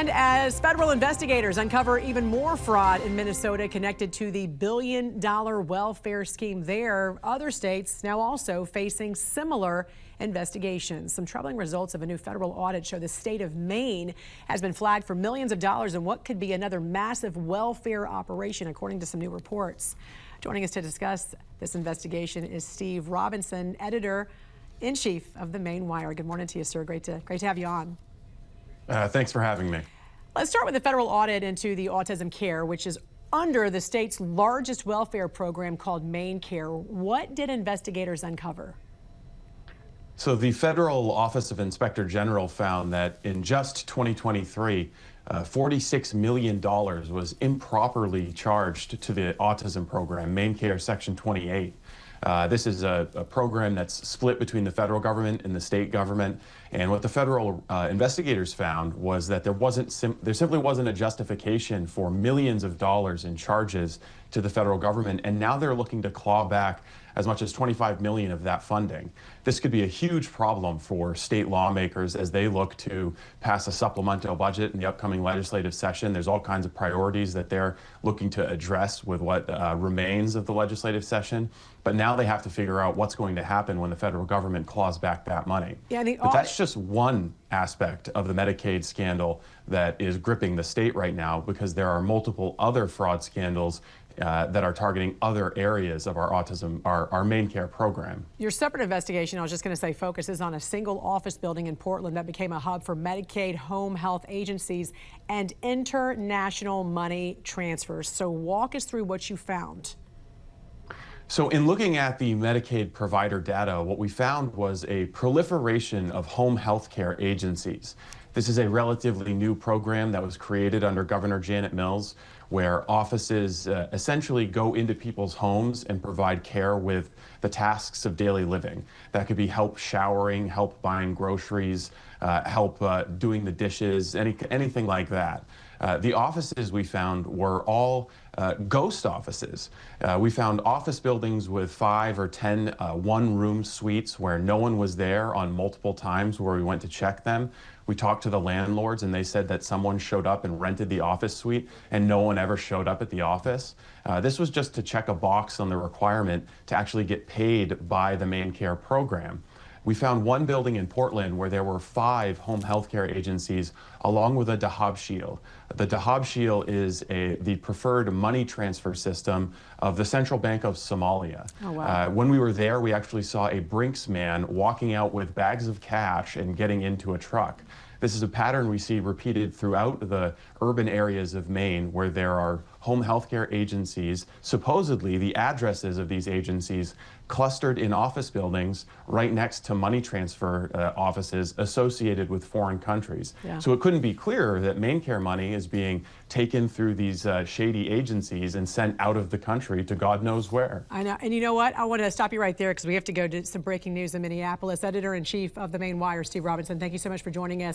And as federal investigators uncover even more fraud in Minnesota connected to the billion-dollar welfare scheme there, other states now also facing similar investigations. Some troubling results of a new federal audit show the state of Maine has been flagged for millions of dollars in what could be another massive welfare operation, according to some new reports. Joining us to discuss this investigation is Steve Robinson, editor-in-chief of the Maine Wire. Good morning to you, sir. Great to have you on. Thanks for having me. Let's start with the federal audit into the autism care, which is under the state's largest welfare program called MaineCare. What did investigators uncover? So the Federal Office of Inspector General found that in just 2023, $46 million was improperly charged to the autism program, MaineCare Section 28. This is a program that's split between the federal government and the state government. And what the federal investigators found was that there simply wasn't a justification for millions of dollars in charges to the federal government. And now they're looking to claw back as much as $25 million of that funding. This could be a huge problem for state lawmakers as they look to pass a supplemental budget in the upcoming legislative session. There's all kinds of priorities that they're looking to address with what remains of the legislative session. But now they have to figure out what's going to happen when the federal government claws back that money. Yeah, but that's just one aspect of the Medicaid scandal that is gripping the state right now, because there are multiple other fraud scandals that are targeting other areas of our autism, our MaineCare program. Your separate investigation, I was just going to say, focuses on a single office building in Portland that became a hub for Medicaid home health agencies and international money transfers. So walk us through what you found. So in looking at the Medicaid provider data, what we found was a proliferation of home health care agencies. This is a relatively new program that was created under Governor Janet Mills, where offices essentially go into people's homes and provide care with the tasks of daily living. That could be help showering, help buying groceries, help doing the dishes, anything like that. The offices we found were all ghost offices. We found office buildings with 5 or 10 one-room suites where no one was there on multiple times where we went to check them. We talked to the landlords and they said that someone showed up and rented the office suite and no one ever showed up at the office. This was just to check a box on the requirement to actually get paid by the MaineCare program. We found one building in Portland where there were 5 home health care agencies along with a Dahab Shield. The Dahab Shield is the preferred money transfer system of the Central Bank of Somalia. Oh, wow. When we were there, we actually saw a Brinks man walking out with bags of cash and getting into a truck. This is a pattern we see repeated throughout the urban areas of Maine where there are home health care agencies, supposedly the addresses of these agencies clustered in office buildings right next to money transfer offices associated with foreign countries. Yeah. So it couldn't be clearer that MaineCare money is being taken through these shady agencies and sent out of the country to God knows where. I know. And you know what? I want to stop you right there because we have to go to some breaking news in Minneapolis. Editor-in-chief of the Maine Wire, Steve Robinson, thank you so much for joining us.